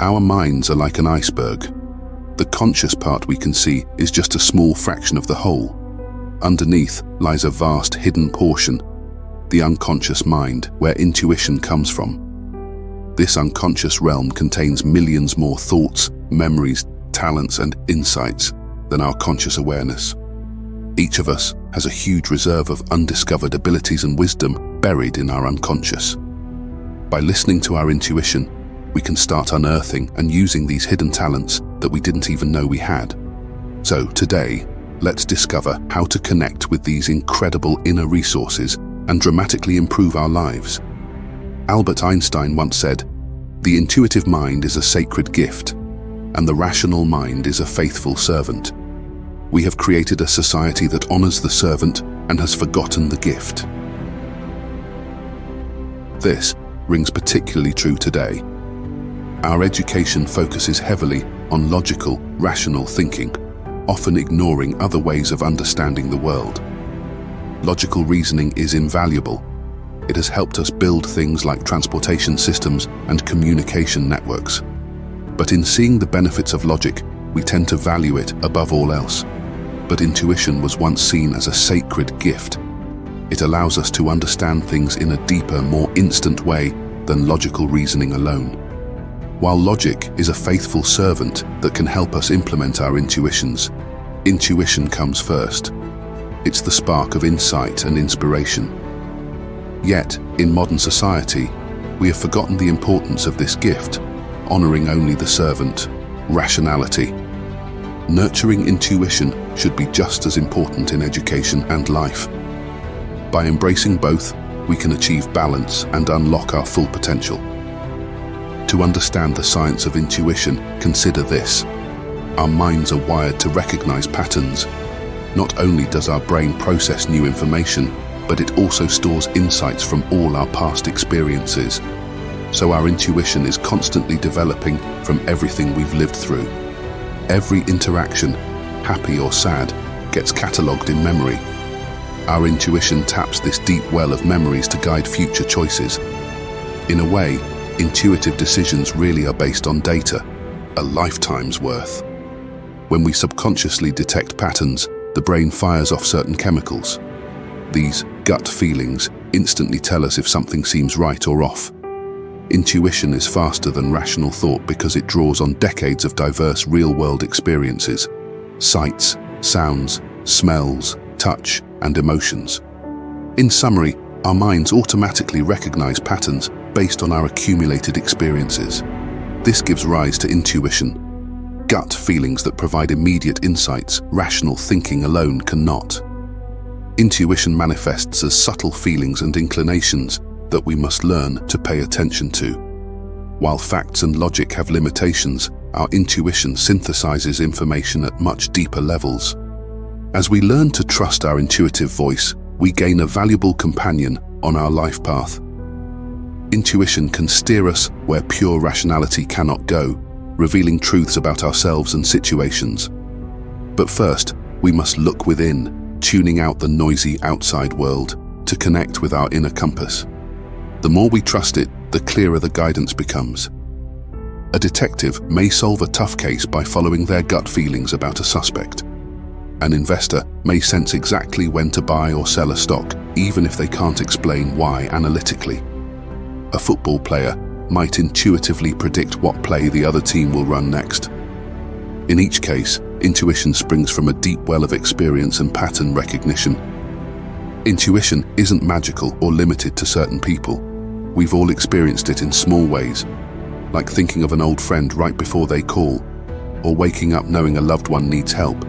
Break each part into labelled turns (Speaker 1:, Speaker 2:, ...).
Speaker 1: Our minds are like an iceberg. The conscious part we can see is just a small fraction of the whole. Underneath lies a vast hidden portion, the unconscious mind, where intuition comes from. This unconscious realm contains millions more thoughts, memories, talents, and insights than our conscious awareness. Each of us has a huge reserve of undiscovered abilities and wisdom buried in our unconscious. By listening to our intuition, we can start unearthing and using these hidden talents that we didn't even know we had. So today, let's discover how to connect with these incredible inner resources and dramatically improve our lives. Albert Einstein once said, "The intuitive mind is a sacred gift, and the rational mind is a faithful servant." We have created a society that honors the servant and has forgotten the gift. This rings particularly true today. Our education focuses heavily on logical, rational thinking, often ignoring other ways of understanding the world. Logical reasoning is invaluable. It has helped us build things like transportation systems and communication networks. But in seeing the benefits of logic, we tend to value it above all else. But intuition was once seen as a sacred gift. It allows us to understand things in a deeper, more instant way than logical reasoning alone. While logic is a faithful servant that can help us implement our intuitions, intuition comes first. It's the spark of insight and inspiration. Yet, in modern society, we have forgotten the importance of this gift, honoring only the servant, rationality. Nurturing intuition should be just as important in education and life. By embracing both, we can achieve balance and unlock our full potential. To understand the science of intuition, consider this. Our minds are wired to recognize patterns. Not only does our brain process new information, but it also stores insights from all our past experiences. So our intuition is constantly developing from everything we've lived through. Every interaction, happy or sad, gets catalogued in memory. Our intuition taps this deep well of memories to guide future choices. In a way, intuitive decisions really are based on data, a lifetime's worth. When we subconsciously detect patterns, the brain fires off certain chemicals. These gut feelings instantly tell us if something seems right or off. Intuition is faster than rational thought because it draws on decades of diverse real-world experiences, sights, sounds, smells, touch, and emotions. In summary, our minds automatically recognize patterns based on our accumulated experiences. This gives rise to intuition, gut feelings that provide immediate insights rational thinking alone cannot. Intuition manifests as subtle feelings and inclinations that we must learn to pay attention to. While facts and logic have limitations, our intuition synthesizes information at much deeper levels. As we learn to trust our intuitive voice, we gain a valuable companion on our life path. Intuition can steer us where pure rationality cannot go, revealing truths about ourselves and situations. But first, we must look within, tuning out the noisy outside world to connect with our inner compass. The more we trust it, the clearer the guidance becomes. A detective may solve a tough case by following their gut feelings about a suspect. An investor may sense exactly when to buy or sell a stock, even if they can't explain why analytically. A football player might intuitively predict what play the other team will run next. In each case, intuition springs from a deep well of experience and pattern recognition. Intuition isn't magical or limited to certain people. We've all experienced it in small ways, like thinking of an old friend right before they call, or waking up knowing a loved one needs help.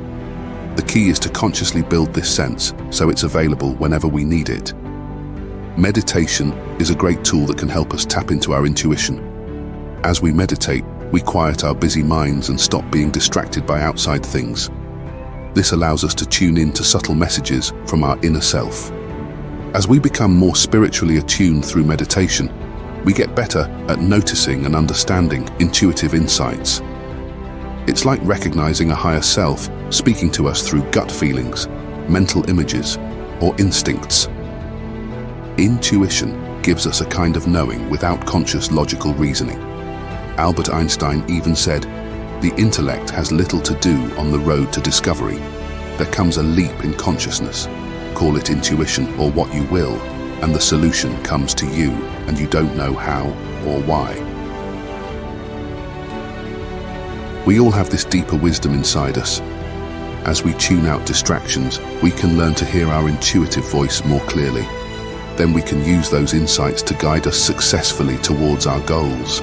Speaker 1: The key is to consciously build this sense so it's available whenever we need it. Meditation is a great tool that can help us tap into our intuition. As we meditate, we quiet our busy minds and stop being distracted by outside things. This allows us to tune in to subtle messages from our inner self. As we become more spiritually attuned through meditation, we get better at noticing and understanding intuitive insights. It's like recognizing a higher self speaking to us through gut feelings, mental images, or instincts. Intuition gives us a kind of knowing without conscious logical reasoning. Albert Einstein even said, "The intellect has little to do on the road to discovery. There comes a leap in consciousness. Call it intuition or what you will, and the solution comes to you, and you don't know how or why." We all have this deeper wisdom inside us. As we tune out distractions, we can learn to hear our intuitive voice more clearly. Then we can use those insights to guide us successfully towards our goals.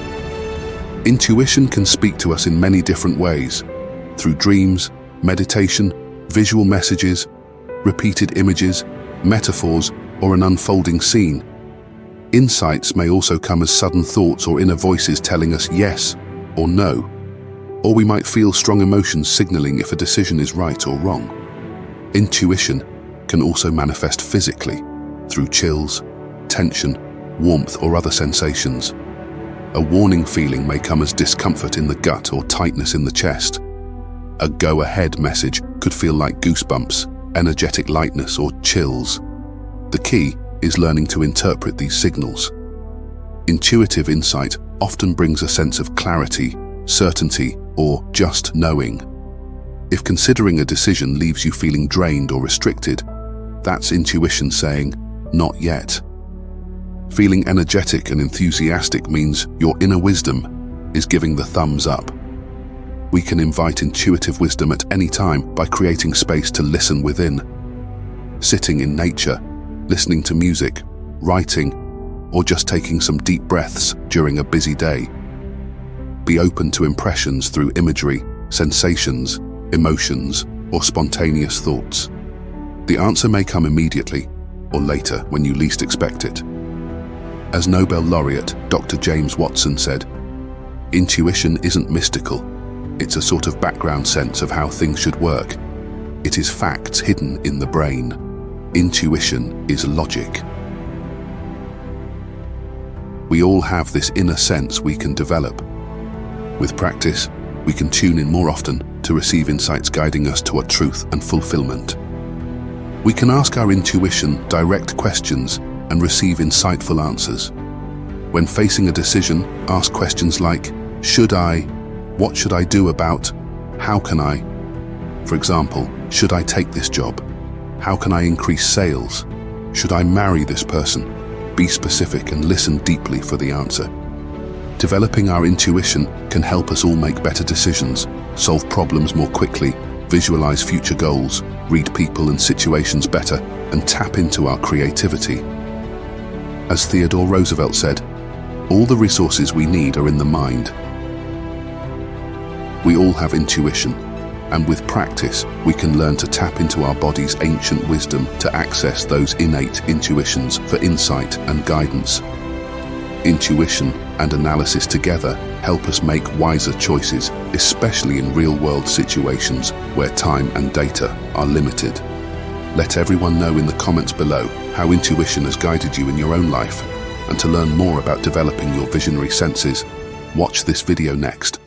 Speaker 1: Intuition can speak to us in many different ways, through dreams, meditation, visual messages, repeated images, metaphors, or an unfolding scene. Insights may also come as sudden thoughts or inner voices telling us yes or no. Or we might feel strong emotions signaling if a decision is right or wrong. Intuition can also manifest physically, through chills, tension, warmth, or other sensations. A warning feeling may come as discomfort in the gut or tightness in the chest. A go-ahead message could feel like goosebumps, energetic lightness, or chills. The key is learning to interpret these signals. Intuitive insight often brings a sense of clarity, certainty, or just knowing. If considering a decision leaves you feeling drained or restricted, that's intuition saying, "Not yet." Feeling energetic and enthusiastic means your inner wisdom is giving the thumbs up. We can invite intuitive wisdom at any time by creating space to listen within. Sitting in nature, listening to music, writing, or just taking some deep breaths during a busy day. Be open to impressions through imagery, sensations, emotions, or spontaneous thoughts. The answer may come immediately or later when you least expect it. As Nobel laureate Dr. James Watson said, "Intuition isn't mystical. It's a sort of background sense of how things should work. It is facts hidden in the brain. Intuition is logic." We all have this inner sense we can develop. With practice, we can tune in more often to receive insights guiding us toward truth and fulfillment. We can ask our intuition direct questions and receive insightful answers. When facing a decision, ask questions like, "Should I? What should I do about? How can I?" For example, should I take this job? How can I increase sales? Should I marry this person? Be specific and listen deeply for the answer. Developing our intuition can help us all make better decisions, solve problems more quickly, visualize future goals, read people and situations better, and tap into our creativity. As Theodore Roosevelt said, "All the resources we need are in the mind." We all have intuition, and with practice, we can learn to tap into our body's ancient wisdom to access those innate intuitions for insight and guidance. Intuition and analysis together help us make wiser choices, especially in real-world situations where time and data are limited. Let everyone know in the comments below how intuition has guided you in your own life. And to learn more about developing your visionary senses, watch this video next.